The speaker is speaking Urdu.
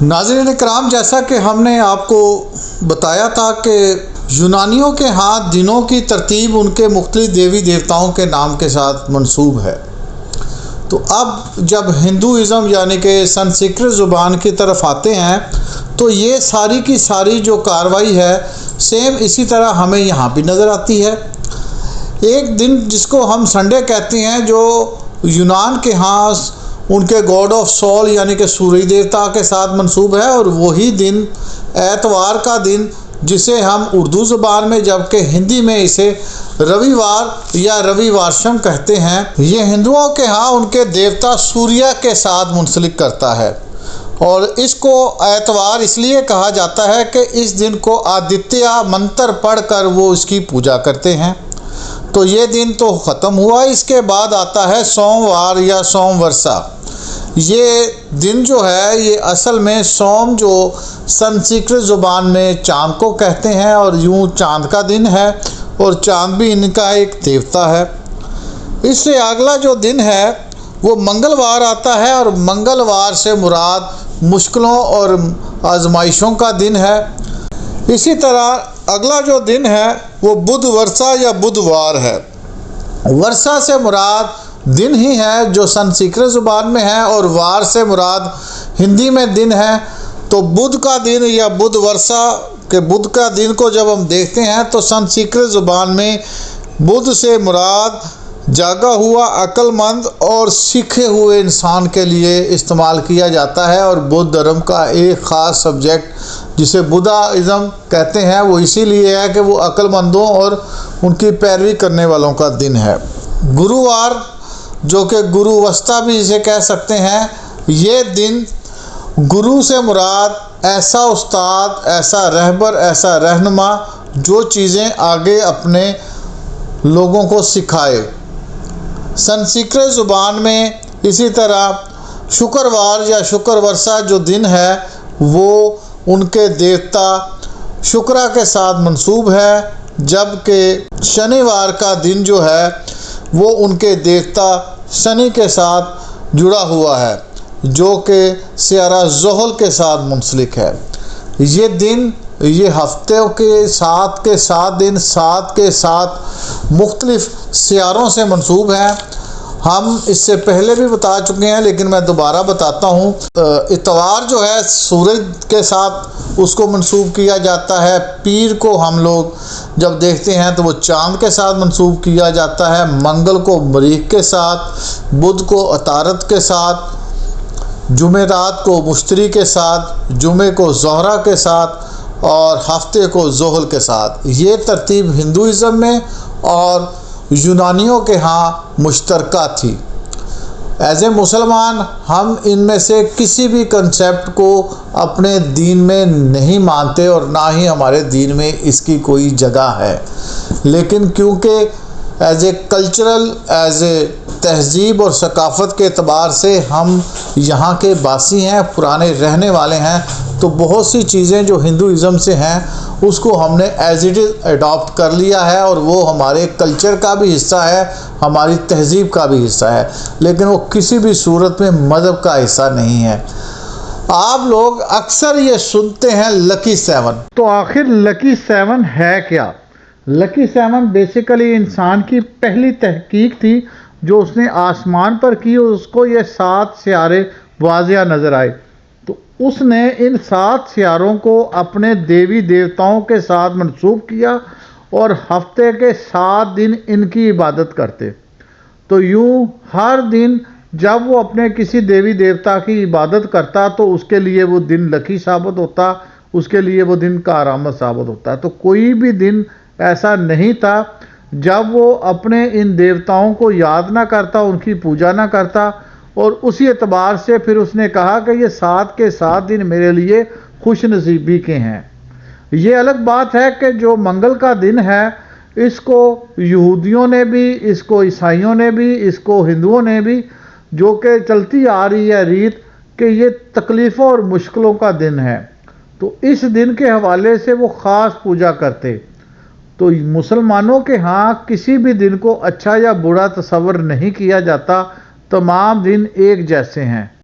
ناظرین کرام، جیسا کہ ہم نے آپ کو بتایا تھا کہ یونانیوں کے ہاں دنوں کی ترتیب ان کے مختلف دیوی دیوتاؤں کے نام کے ساتھ منسوب ہے، تو اب جب ہندوازم یعنی کہ سنسکرت زبان کی طرف آتے ہیں تو یہ ساری کی ساری جو کاروائی ہے سیم اسی طرح ہمیں یہاں بھی نظر آتی ہے۔ ایک دن جس کو ہم سنڈے کہتے ہیں، جو یونان کے ہاں ان کے گاڈ آف سول یعنی کہ سورج دیوتا کے ساتھ منسوب ہے، اور وہی دن اتوار کا دن جسے ہم اردو زبان میں جبکہ ہندی میں اسے رویوار یا رویوارشم کہتے ہیں، یہ ہندوؤں کے ہاں ان کے دیوتا سوریا کے ساتھ منسلک کرتا ہے، اور اس کو اتوار اس لیے کہا جاتا ہے کہ اس دن کو آدتیہ منتر پڑھ کر وہ اس کی پوجا کرتے ہیں۔ تو یہ دن تو ختم ہوا، اس کے بعد آتا ہے سوموار یا سوم ورسا۔ یہ دن جو ہے یہ اصل میں سوم جو سنسکرت زبان میں چاند کو کہتے ہیں، اور یوں چاند کا دن ہے، اور چاند بھی ان کا ایک دیوتا ہے۔ اس سے اگلا جو دن ہے وہ منگلوار آتا ہے، اور منگلوار سے مراد مشکلوں اور آزمائشوں کا دن ہے۔ اسی طرح اگلا جو دن ہے وہ بدھ ورسا یا بدھوار ہے۔ ورسا سے مراد دن ہی ہے جو سنسکرت زبان میں ہے، اور وار سے مراد ہندی میں دن ہے۔ تو بدھ کا دن یا بدھ ورسا کے بدھ کا دن کو جب ہم دیکھتے ہیں تو سنسکرت زبان میں بدھ سے مراد جاگا ہوا عقل مند اور سیکھے ہوئے انسان کے لیے استعمال کیا جاتا ہے، اور بدھ دھرم کا ایک خاص سبجیکٹ جسے بدھا ازم کہتے ہیں وہ اسی لیے ہے کہ وہ عقل مندوں اور ان کی پیروی کرنے والوں کا دن ہے۔ گرووار جو کہ گرو وسطا بھی اسے کہہ سکتے ہیں، یہ دن گرو سے مراد ایسا استاد، ایسا رہبر، ایسا رہنما جو چیزیں آگے اپنے لوگوں کو سکھائے۔ سنسکرت زبان میں اسی طرح شکروار یا شکر ورسا جو دن ہے وہ ان کے دیوتا شکرا کے ساتھ منسوب ہے، جبکہ شنیوار کا دن جو ہے وہ ان کے دیوتا شنی کے ساتھ جڑا ہوا ہے، جو کہ سیارہ زحل کے ساتھ منسلک ہے۔ یہ دن یہ ہفتے کے سات دن سات کے ساتھ مختلف سیاروں سے منسوب ہیں۔ ہم اس سے پہلے بھی بتا چکے ہیں لیکن میں دوبارہ بتاتا ہوں۔ اتوار جو ہے سورج کے ساتھ اس کو منسوب کیا جاتا ہے، پیر کو ہم لوگ جب دیکھتے ہیں تو وہ چاند کے ساتھ منسوب کیا جاتا ہے، منگل کو مریخ کے ساتھ، بدھ کو عطارد کے ساتھ، جمعرات کو مشتری کے ساتھ، جمعے کو زہرہ کے ساتھ، اور ہفتے کو زحل کے ساتھ۔ یہ ترتیب ہندوازم میں اور یونانیوں کے ہاں مشترکہ تھی۔ ایز اے مسلمان ہم ان میں سے کسی بھی کنسیپٹ کو اپنے دین میں نہیں مانتے، اور نہ ہی ہمارے دین میں اس کی کوئی جگہ ہے، لیکن کیونکہ as a cultural, as a تہذیب اور ثقافت کے اعتبار سے ہم یہاں کے باسی ہیں، پرانے رہنے والے ہیں، تو بہت سی چیزیں جو ہندوازم سے ہیں اس کو ہم نے ایز اٹ از اڈاپٹ کر لیا ہے، اور وہ ہمارے کلچر کا بھی حصہ ہے، ہماری تہذیب کا بھی حصہ ہے، لیکن وہ کسی بھی صورت میں مذہب کا حصہ نہیں ہے۔ آپ لوگ اکثر یہ سنتے ہیں لکی 7، تو آخر لکی 7 ہے کیا؟ لکی 7 بیسیکلی انسان کی پہلی تحقیق تھی جو اس نے آسمان پر کی، اور اس کو یہ 7 سیارے واضح نظر آئے، تو اس نے ان 7 سیاروں کو اپنے دیوی دیوتاؤں کے ساتھ منسوب کیا، اور ہفتے کے 7 دن ان کی عبادت کرتے۔ تو یوں ہر دن جب وہ اپنے کسی دیوی دیوتا کی عبادت کرتا تو اس کے لیے وہ دن لکی ثابت ہوتا، اس کے لیے وہ دن کارآمد ثابت ہوتا۔ تو کوئی بھی دن ایسا نہیں تھا جب وہ اپنے ان دیوتاؤں کو یاد نہ کرتا، ان کی پوجا نہ کرتا، اور اسی اعتبار سے پھر اس نے کہا کہ یہ 7 کے 7 دن میرے لیے خوش نصیبی کے ہیں۔ یہ الگ بات ہے کہ جو منگل کا دن ہے اس کو یہودیوں نے بھی، اس کو عیسائیوں نے بھی، اس کو ہندوؤں نے بھی، جو کہ چلتی آ رہی ہے ریت کہ یہ تکلیفوں اور مشکلوں کا دن ہے، تو اس دن کے حوالے سے وہ خاص پوجا کرتے۔ تو مسلمانوں کے ہاں کسی بھی دن کو اچھا یا برا تصور نہیں کیا جاتا، تمام دن ایک جیسے ہیں۔